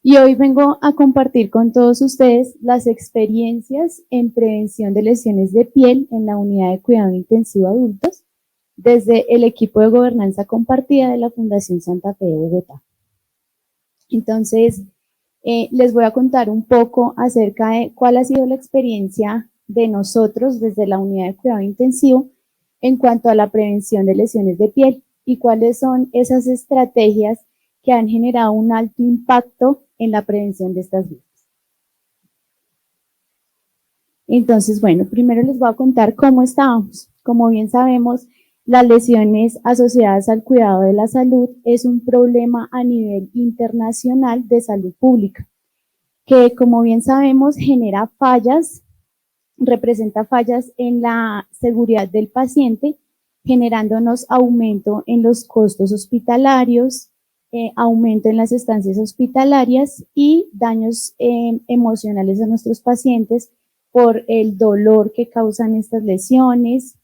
Y hoy vengo a compartir con todos ustedes las experiencias en prevención de lesiones de piel en la unidad de cuidado intensivo adultos desde el equipo de gobernanza compartida de la Fundación Santa Fe de Bogotá. Entonces, les voy a contar un poco acerca de cuál ha sido la experiencia de nosotros desde la unidad de cuidado intensivo en cuanto a la prevención de lesiones de piel y cuáles son esas estrategias que han generado un alto impacto en la prevención de estas vías. Entonces, bueno, primero les voy a contar cómo estábamos. Como bien sabemos, las lesiones asociadas al cuidado de la salud es un problema a nivel internacional de salud pública, que como bien sabemos genera fallas, representa fallas en la seguridad del paciente, generándonos aumento en los costos hospitalarios, aumento en las estancias hospitalarias y daños emocionales a nuestros pacientes por el dolor que causan estas lesiones,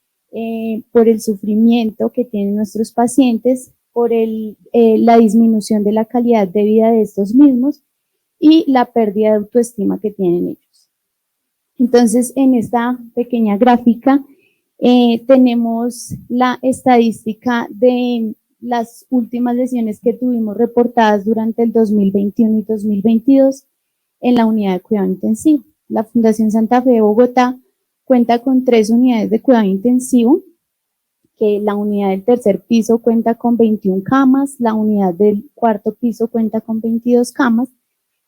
por el sufrimiento que tienen nuestros pacientes, por la disminución de la calidad de vida de estos mismos y la pérdida de autoestima que tienen ellos. Entonces, en esta pequeña gráfica tenemos la estadística de las últimas lesiones que tuvimos reportadas durante el 2021 y 2022 en la unidad de cuidado intensivo. La Fundación Santa Fe de Bogotá cuenta con 3 unidades de cuidado intensivo, que la unidad del tercer piso cuenta con 21 camas, la unidad del cuarto piso cuenta con 22 camas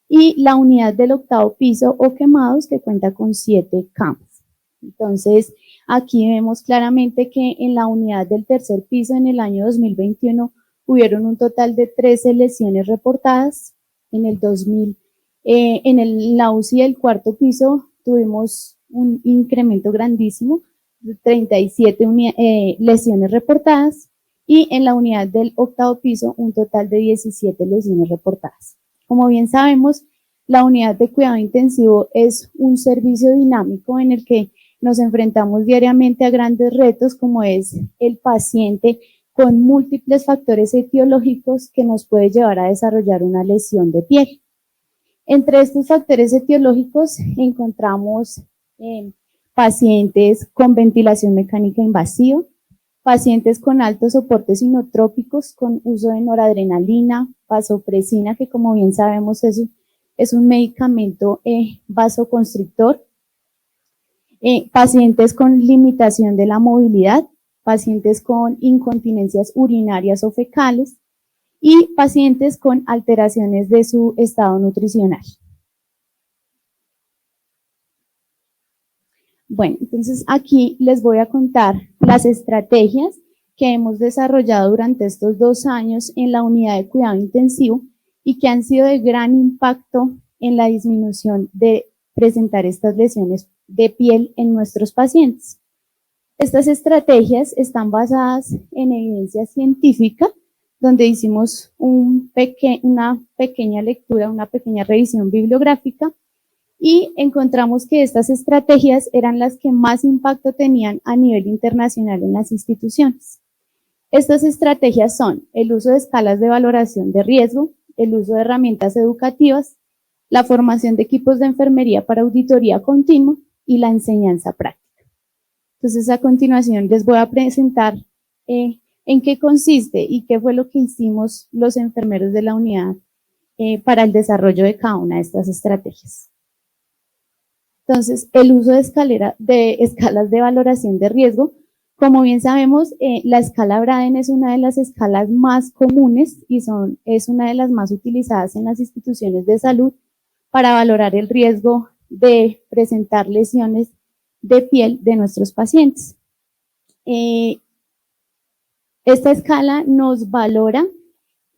y la unidad del octavo piso o quemados que cuenta con 7 camas. Entonces, aquí vemos claramente que en la unidad del tercer piso en el año 2021 hubieron un total de 13 lesiones reportadas. En la UCI del cuarto piso tuvimos un incremento grandísimo, de 37 lesiones reportadas, y en la unidad del octavo piso un total de 17 lesiones reportadas. Como bien sabemos, la unidad de cuidado intensivo es un servicio dinámico en el que nos enfrentamos diariamente a grandes retos como es el paciente con múltiples factores etiológicos que nos puede llevar a desarrollar una lesión de piel. Entre estos factores etiológicos encontramos pacientes con ventilación mecánica invasiva, pacientes con altos soportes inotrópicos con uso de noradrenalina, vasopresina, que como bien sabemos es un medicamento vasoconstrictor, pacientes con limitación de la movilidad, pacientes con incontinencias urinarias o fecales y pacientes con alteraciones de su estado nutricional. Bueno, entonces aquí les voy a contar las estrategias que hemos desarrollado durante estos 2 años en la unidad de cuidado intensivo y que han sido de gran impacto en la disminución de presentar estas lesiones de piel en nuestros pacientes. Estas estrategias están basadas en evidencia científica, donde hicimos una pequeña lectura, una pequeña revisión bibliográfica, y encontramos que estas estrategias eran las que más impacto tenían a nivel internacional en las instituciones. Estas estrategias son el uso de escalas de valoración de riesgo, el uso de herramientas educativas, la formación de equipos de enfermería para auditoría continua y la enseñanza práctica. Entonces, a continuación les voy a presentar en qué consiste y qué fue lo que hicimos los enfermeros de la unidad para el desarrollo de cada una de estas estrategias. Entonces, el uso de escalas de valoración de riesgo. Como bien sabemos, la escala Braden es una de las escalas más comunes y es una de las más utilizadas en las instituciones de salud para valorar el riesgo de presentar lesiones de piel de nuestros pacientes. Esta escala nos valora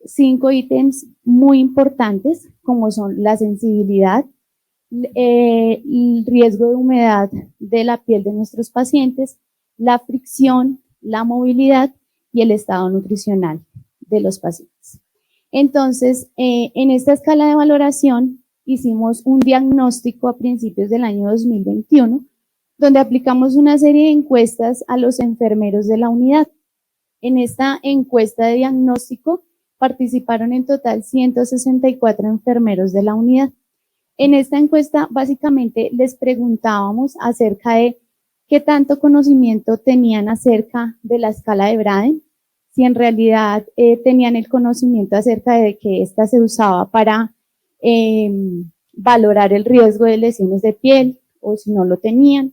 5 ítems muy importantes, como son la sensibilidad, el riesgo de humedad de la piel de nuestros pacientes, la fricción, la movilidad y el estado nutricional de los pacientes. Entonces, en esta escala de valoración hicimos un diagnóstico a principios del año 2021, donde aplicamos una serie de encuestas a los enfermeros de la unidad. En esta encuesta de diagnóstico Participaron en total 164 enfermeros de la unidad. En esta encuesta básicamente les preguntábamos acerca de qué tanto conocimiento tenían acerca de la escala de Braden, si en realidad tenían el conocimiento acerca de que ésta se usaba para valorar el riesgo de lesiones de piel o si no lo tenían.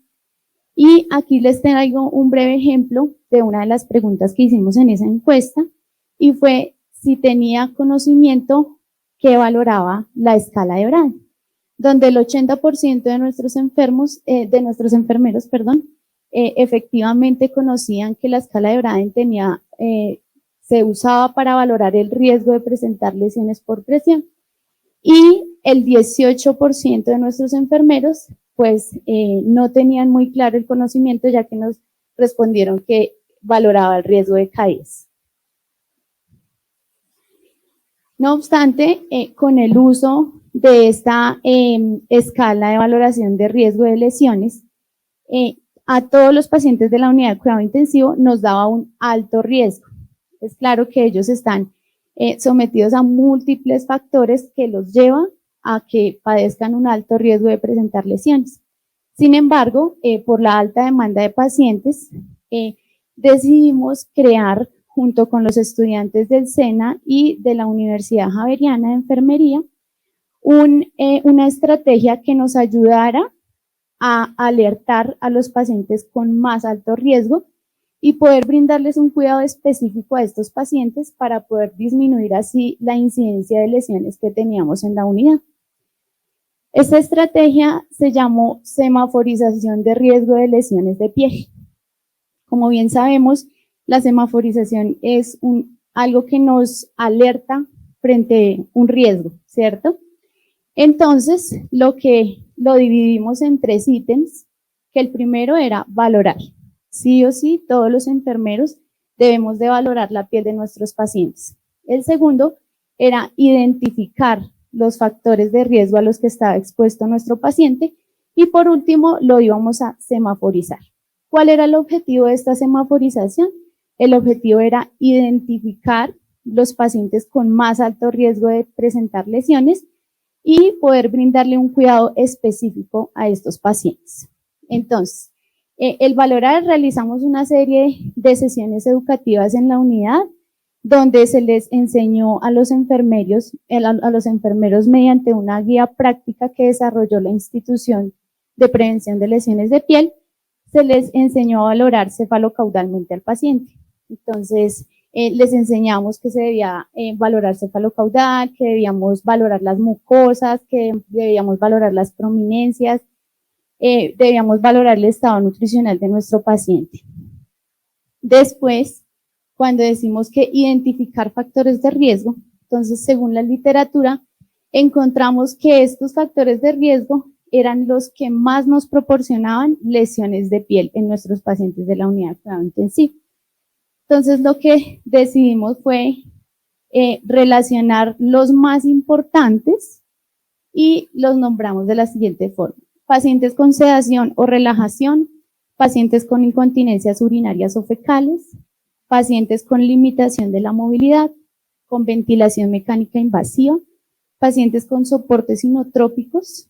Y aquí les traigo un breve ejemplo de una de las preguntas que hicimos en esa encuesta y fue si tenía conocimiento que valoraba la escala de Braden, donde el 80% de nuestros enfermeros, efectivamente conocían que la escala de Braden se usaba para valorar el riesgo de presentar lesiones por presión. Y el 18% de nuestros enfermeros, pues, no tenían muy claro el conocimiento, ya que nos respondieron que valoraba el riesgo de caídas. No obstante, con el uso de esta escala de valoración de riesgo de lesiones, a todos los pacientes de la unidad de cuidado intensivo nos daba un alto riesgo. Es claro que ellos están sometidos a múltiples factores que los llevan a que padezcan un alto riesgo de presentar lesiones. Sin embargo, por la alta demanda de pacientes, decidimos crear, junto con los estudiantes del SENA y de la Universidad Javeriana de Enfermería, una estrategia que nos ayudara a alertar a los pacientes con más alto riesgo y poder brindarles un cuidado específico a estos pacientes para poder disminuir así la incidencia de lesiones que teníamos en la unidad. Esta estrategia se llamó semaforización de riesgo de lesiones de piel. Como bien sabemos, la semaforización es algo que nos alerta frente a un riesgo, ¿cierto? Entonces, lo dividimos en 3 ítems, que el primero era valorar. Sí o sí, todos los enfermeros debemos de valorar la piel de nuestros pacientes. El segundo era identificar los factores de riesgo a los que estaba expuesto nuestro paciente y por último lo íbamos a semaforizar. ¿Cuál era el objetivo de esta semaforización? El objetivo era identificar los pacientes con más alto riesgo de presentar lesiones y poder brindarle un cuidado específico a estos pacientes. Entonces, el valorar, realizamos una serie de sesiones educativas en la unidad donde se les enseñó a los enfermeros mediante una guía práctica que desarrolló la institución de prevención de lesiones de piel, se les enseñó a valorar cefalocaudalmente al paciente. Entonces, les enseñamos que se debía valorar cefalocaudal, que debíamos valorar las mucosas, que debíamos valorar las prominencias, debíamos valorar el estado nutricional de nuestro paciente. Después, cuando decimos que identificar factores de riesgo, entonces según la literatura, encontramos que estos factores de riesgo eran los que más nos proporcionaban lesiones de piel en nuestros pacientes de la unidad de cuidado intensivo. Entonces lo que decidimos fue relacionar los más importantes y los nombramos de la siguiente forma. Pacientes con sedación o relajación, pacientes con incontinencias urinarias o fecales, pacientes con limitación de la movilidad, con ventilación mecánica invasiva, pacientes con soportes inotrópicos,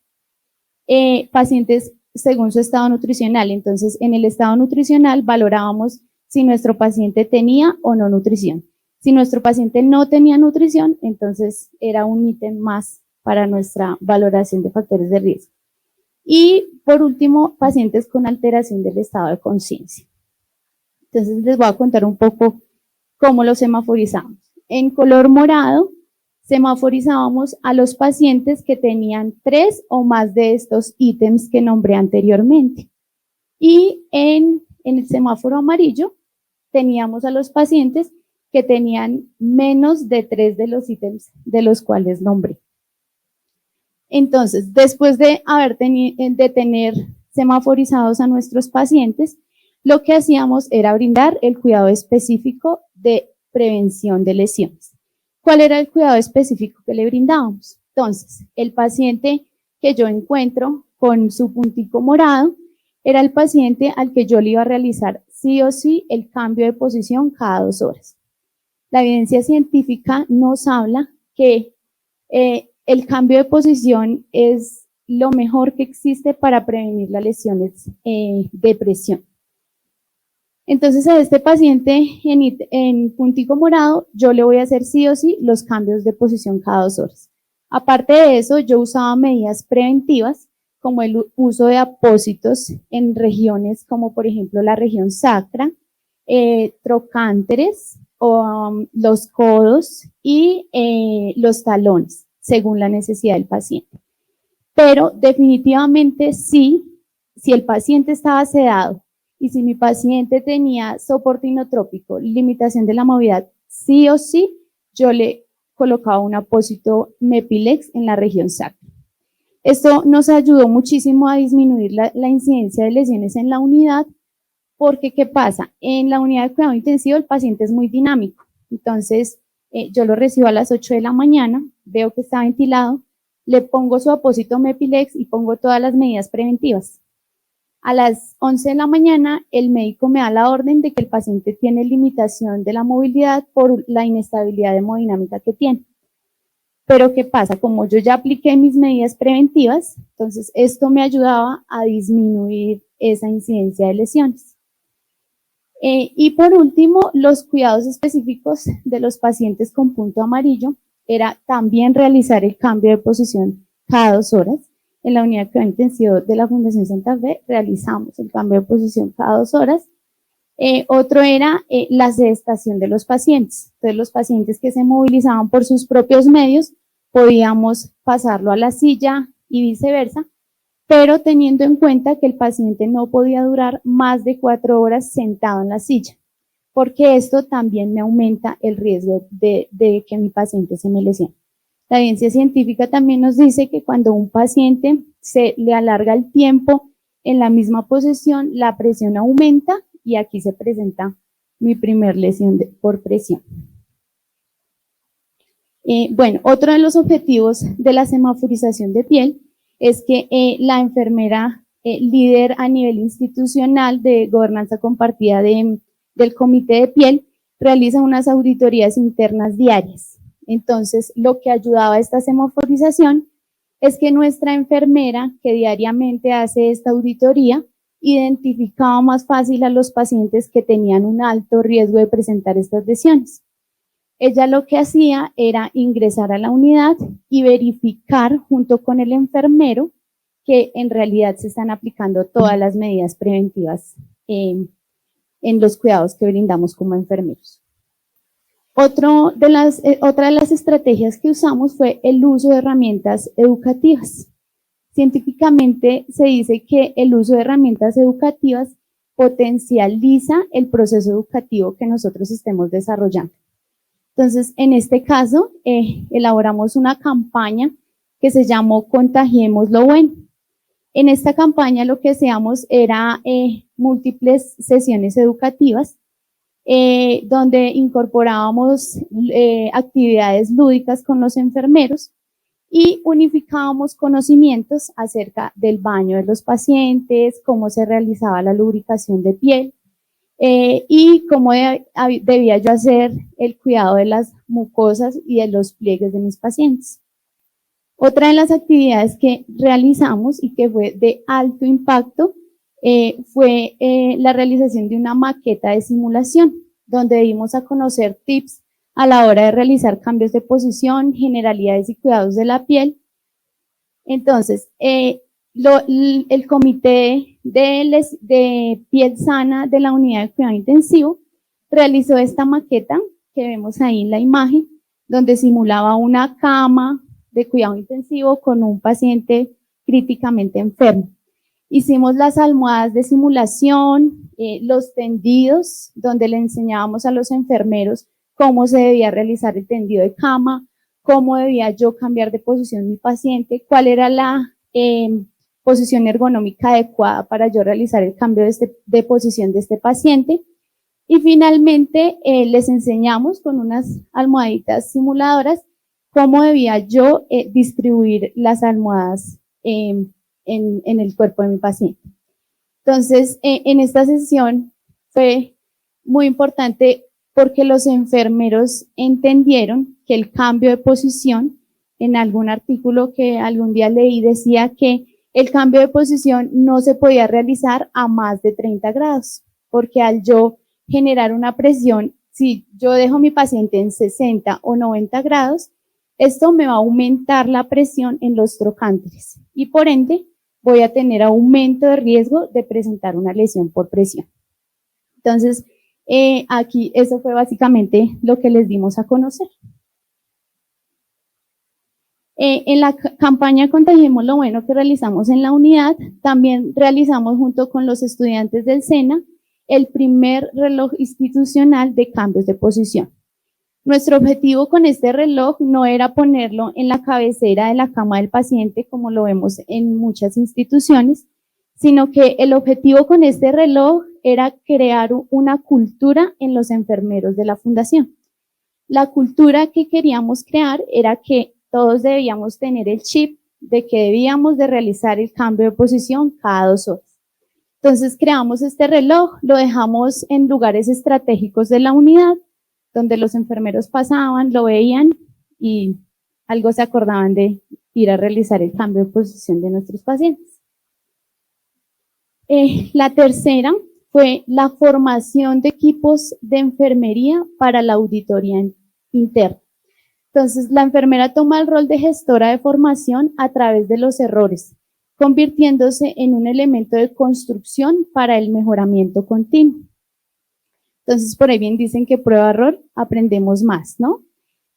pacientes según su estado nutricional. Entonces, en el estado nutricional valorábamos si nuestro paciente tenía o no nutrición. Si nuestro paciente no tenía nutrición, entonces era un ítem más para nuestra valoración de factores de riesgo. Y por último, pacientes con alteración del estado de conciencia. Entonces les voy a contar un poco cómo lo semaforizamos. En color morado, semaforizábamos a los pacientes que tenían 3 o más de estos ítems que nombré anteriormente. Y en el semáforo amarillo, teníamos a los pacientes que tenían menos de 3 de los ítems de los cuales nombré. Entonces, después de tener semaforizados a nuestros pacientes, lo que hacíamos era brindar el cuidado específico de prevención de lesiones. ¿Cuál era el cuidado específico que le brindábamos? Entonces, el paciente que yo encuentro con su puntico morado era el paciente al que yo le iba a realizar sí o sí el cambio de posición cada 2 horas. La evidencia científica nos habla que el cambio de posición es lo mejor que existe para prevenir las lesiones de presión. Entonces a este paciente en puntico morado yo le voy a hacer sí o sí los cambios de posición cada 2 horas. Aparte de eso, yo usaba medidas preventivas como el uso de apósitos en regiones como por ejemplo la región sacra, trocánteres, los codos y los talones, según la necesidad del paciente. Pero definitivamente sí, si el paciente estaba sedado y si mi paciente tenía soporte inotrópico, limitación de la movilidad, sí o sí, yo le colocaba un apósito Mepilex en la región sacra. Esto nos ayudó muchísimo a disminuir la incidencia de lesiones en la unidad, porque ¿qué pasa? En la unidad de cuidado intensivo el paciente es muy dinámico, entonces yo lo recibo a las 8 de la mañana, veo que está ventilado, le pongo su apósito Mepilex y pongo todas las medidas preventivas. A las 11 de la mañana el médico me da la orden de que el paciente tiene limitación de la movilidad por la inestabilidad hemodinámica que tiene. Pero ¿qué pasa? Como yo ya apliqué mis medidas preventivas, entonces esto me ayudaba a disminuir esa incidencia de lesiones. Y por último, los cuidados específicos de los pacientes con punto amarillo era también realizar el cambio de posición cada 2 horas. En la unidad de cuidado intensivo de la Fundación Santa Fe realizamos el cambio de posición cada 2 horas. Otro era la sedestación de los pacientes. Entonces, los pacientes que se movilizaban por sus propios medios, podíamos pasarlo a la silla y viceversa, pero teniendo en cuenta que el paciente no podía durar más de 4 horas sentado en la silla, porque esto también me aumenta el riesgo de que mi paciente se me lesione. La evidencia científica también nos dice que cuando un paciente se le alarga el tiempo en la misma posición, la presión aumenta y aquí se presenta mi primer lesión por presión. Bueno, otro de los objetivos de la semaforización de piel es que la enfermera líder a nivel institucional de gobernanza compartida del comité de piel realiza unas auditorías internas diarias. Entonces, lo que ayudaba a esta semaforización es que nuestra enfermera, que diariamente hace esta auditoría, identificaba más fácil a los pacientes que tenían un alto riesgo de presentar estas lesiones. Ella lo que hacía era ingresar a la unidad y verificar junto con el enfermero que en realidad se están aplicando todas las medidas preventivas en los cuidados que brindamos como enfermeros. Otra de las estrategias que usamos fue el uso de herramientas educativas. Científicamente se dice que el uso de herramientas educativas potencializa el proceso educativo que nosotros estemos desarrollando. Entonces, en este caso, elaboramos una campaña que se llamó Contagiemos lo Bueno. En esta campaña lo que hacíamos era múltiples sesiones educativas donde incorporábamos actividades lúdicas con los enfermeros y unificábamos conocimientos acerca del baño de los pacientes, cómo se realizaba la lubricación de piel y cómo debía yo hacer el cuidado de las mucosas y de los pliegues de mis pacientes. Otra de las actividades que realizamos y que fue de alto impacto fue la realización de una maqueta de simulación, donde dimos a conocer tips a la hora de realizar cambios de posición, generalidades y cuidados de la piel. Entonces, el comité de piel sana de la unidad de cuidado intensivo realizó esta maqueta que vemos ahí en la imagen, donde simulaba una cama de cuidado intensivo con un paciente críticamente enfermo. Hicimos las almohadas de simulación, los tendidos, donde le enseñábamos a los enfermeros cómo se debía realizar el tendido de cama, cómo debía yo cambiar de posición mi paciente, cuál era la posición ergonómica adecuada para yo realizar el cambio de posición de este paciente. Y finalmente les enseñamos con unas almohaditas simuladoras cómo debía yo distribuir las almohadas en el cuerpo de mi paciente. Entonces, en esta sesión fue muy importante porque los enfermeros entendieron que el cambio de posición, en algún artículo que algún día leí, decía que el cambio de posición no se podía realizar a más de 30 grados, porque al yo generar una presión, si yo dejo a mi paciente en 60 o 90 grados, esto me va a aumentar la presión en los trocánteres y por ende voy a tener aumento de riesgo de presentar una lesión por presión. Entonces, aquí eso fue básicamente lo que les dimos a conocer. En la campaña Contagiemos lo Bueno que realizamos en la unidad, también realizamos junto con los estudiantes del SENA el primer reloj institucional de cambios de posición. Nuestro objetivo con este reloj no era ponerlo en la cabecera de la cama del paciente, como lo vemos en muchas instituciones, sino que el objetivo con este reloj era crear una cultura en los enfermeros de la fundación. La cultura que queríamos crear era que todos debíamos tener el chip de que debíamos de realizar el cambio de posición cada 2 horas. Entonces creamos este reloj, lo dejamos en lugares estratégicos de la unidad, donde los enfermeros pasaban, lo veían y algo se acordaban de ir a realizar el cambio de posición de nuestros pacientes. La tercera fue la formación de equipos de enfermería para la auditoría interna. Entonces, la enfermera toma el rol de gestora de formación a través de los errores, convirtiéndose en un elemento de construcción para el mejoramiento continuo. Entonces, por ahí bien dicen que prueba-error, aprendemos más, ¿no?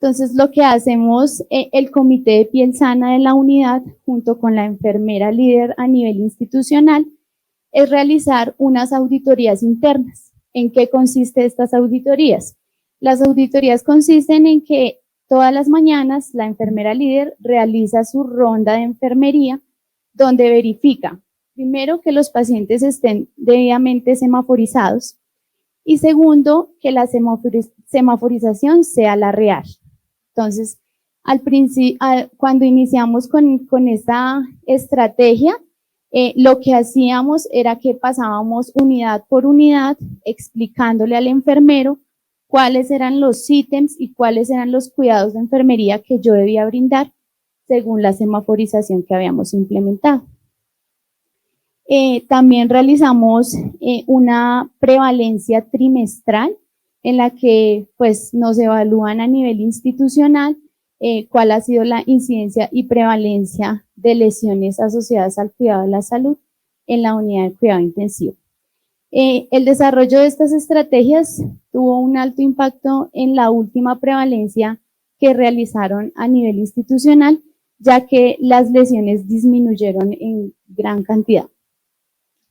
Entonces, lo que hacemos, el comité de piel sana de la unidad, junto con la enfermera líder a nivel institucional, es realizar unas auditorías internas. ¿En qué consisten estas auditorías? Las auditorías consisten en que todas las mañanas la enfermera líder realiza su ronda de enfermería, donde verifica, primero, que los pacientes estén debidamente semaforizados, y segundo, que la semaforización sea la real. Entonces, cuando iniciamos con esta estrategia, lo que hacíamos era que pasábamos unidad por unidad explicándole al enfermero cuáles eran los ítems y cuáles eran los cuidados de enfermería que yo debía brindar según la semaforización que habíamos implementado. También realizamos una prevalencia trimestral en la que pues, nos evalúan a nivel institucional cuál ha sido la incidencia y prevalencia de lesiones asociadas al cuidado de la salud en la unidad de cuidado intensivo. El desarrollo de estas estrategias tuvo un alto impacto en la última prevalencia que realizaron a nivel institucional, ya que las lesiones disminuyeron en gran cantidad.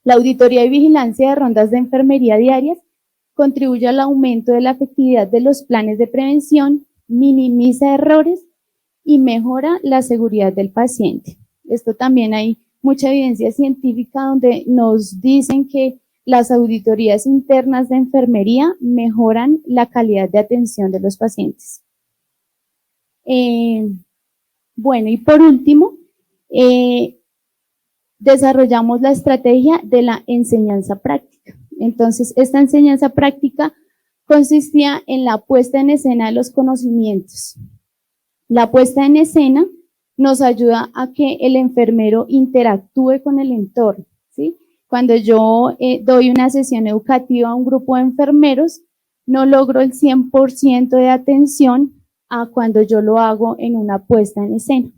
La auditoría y vigilancia de rondas de enfermería diarias contribuye al aumento de la efectividad de los planes de prevención, minimiza errores y mejora la seguridad del paciente. Esto también hay mucha evidencia científica donde nos dicen que las auditorías internas de enfermería mejoran la calidad de atención de los pacientes. Bueno, y por último, desarrollamos la estrategia de la enseñanza práctica. Entonces, esta enseñanza práctica consistía en la puesta en escena de los conocimientos. La puesta en escena nos ayuda a que el enfermero interactúe con el entorno, ¿sí? Cuando yo doy una sesión educativa a un grupo de enfermeros, no logro el 100% de atención a cuando yo lo hago en una puesta en escena.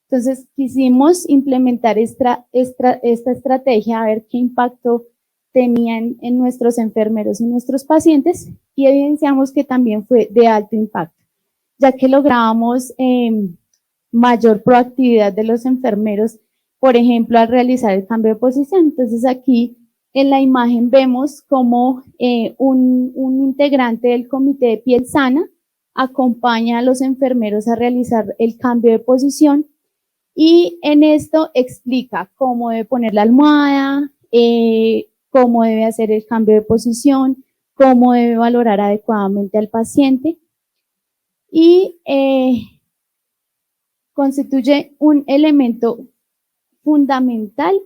Entonces, quisimos implementar esta estrategia, a ver qué impacto tenían en nuestros enfermeros y nuestros pacientes, y evidenciamos que también fue de alto impacto, ya que lográbamos mayor proactividad de los enfermeros, por ejemplo, al realizar el cambio de posición. Entonces, aquí en la imagen vemos como un integrante del comité de piel sana acompaña a los enfermeros a realizar el cambio de posición, y en esto explica cómo debe poner la almohada, cómo debe hacer el cambio de posición, cómo debe valorar adecuadamente al paciente, y constituye un elemento fundamental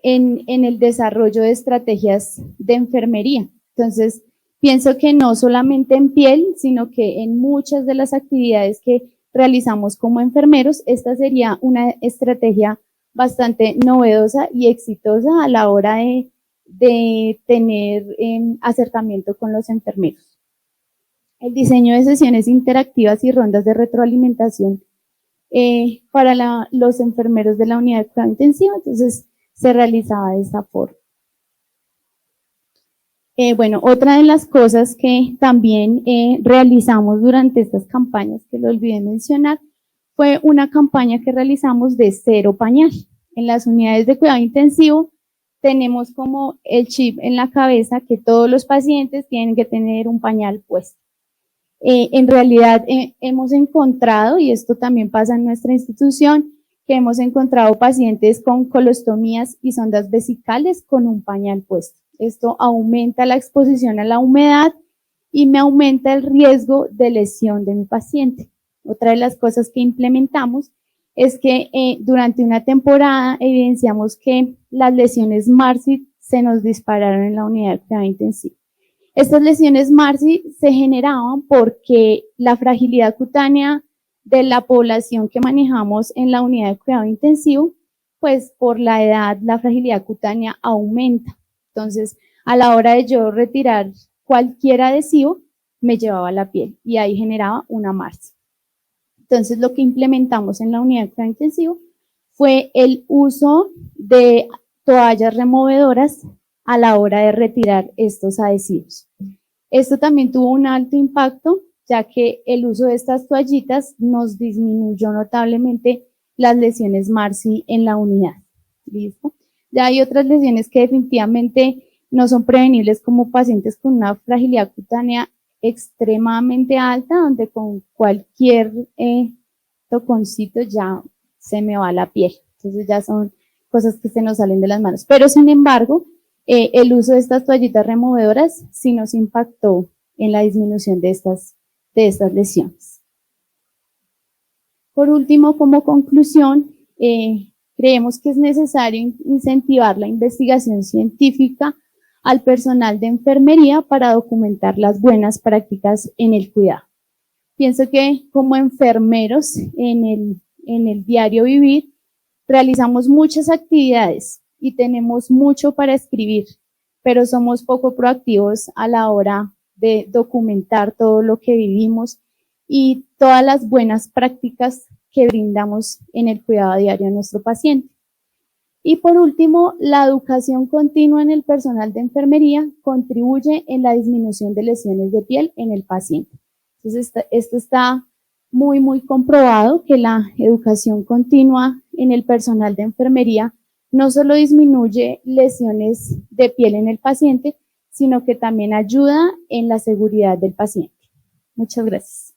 en el desarrollo de estrategias de enfermería. Entonces, Pienso que no solamente en piel, sino que en muchas de las actividades que realizamos como enfermeros, esta sería una estrategia bastante novedosa y exitosa a la hora de tener acercamiento con los enfermeros. El diseño de sesiones interactivas y rondas de retroalimentación para los enfermeros de la unidad de cuidado intensivo, entonces se realizaba de esta forma. Bueno, otra de las cosas que también realizamos durante estas campañas, que lo olvidé mencionar, fue una campaña que realizamos de cero pañal. En las unidades de cuidado intensivo tenemos como el chip en la cabeza que todos los pacientes tienen que tener un pañal puesto. En realidad hemos encontrado, y esto también pasa en nuestra institución, que hemos encontrado pacientes con colostomías y sondas vesicales con un pañal puesto. Esto aumenta la exposición a la humedad y me aumenta el riesgo de lesión de mi paciente. Otra de las cosas que implementamos es que durante una temporada evidenciamos que las lesiones MARSI se nos dispararon en la unidad de cuidado intensivo. Estas lesiones MARSI se generaban porque la fragilidad cutánea de la población que manejamos en la unidad de cuidado intensivo, pues por la edad la fragilidad cutánea aumenta. Entonces, a la hora de yo retirar cualquier adhesivo, me llevaba la piel y ahí generaba una MARSI. Entonces, lo que implementamos en la unidad de cuidado intensivo fue el uso de toallas removedoras a la hora de retirar estos adhesivos. Esto también tuvo un alto impacto, ya que el uso de estas toallitas nos disminuyó notablemente las lesiones MARSI en la unidad. ¿Listo? Ya hay otras lesiones que definitivamente no son prevenibles, como pacientes con una fragilidad cutánea extremadamente alta, donde con cualquier toconcito ya se me va la piel. Entonces ya son cosas que se nos salen de las manos. Pero sin embargo, el uso de estas toallitas removedoras sí nos impactó en la disminución de estas lesiones. Por último, como conclusión, creemos que es necesario incentivar la investigación científica al personal de enfermería para documentar las buenas prácticas en el cuidado. Pienso que como enfermeros en el diario vivir realizamos muchas actividades y tenemos mucho para escribir, pero somos poco proactivos a la hora de documentar todo lo que vivimos y todas las buenas prácticas que brindamos en el cuidado diario a nuestro paciente. Y por último, la educación continua en el personal de enfermería contribuye en la disminución de lesiones de piel en el paciente. Entonces, esto está muy comprobado, que la educación continua en el personal de enfermería no solo disminuye lesiones de piel en el paciente, sino que también ayuda en la seguridad del paciente. Muchas gracias.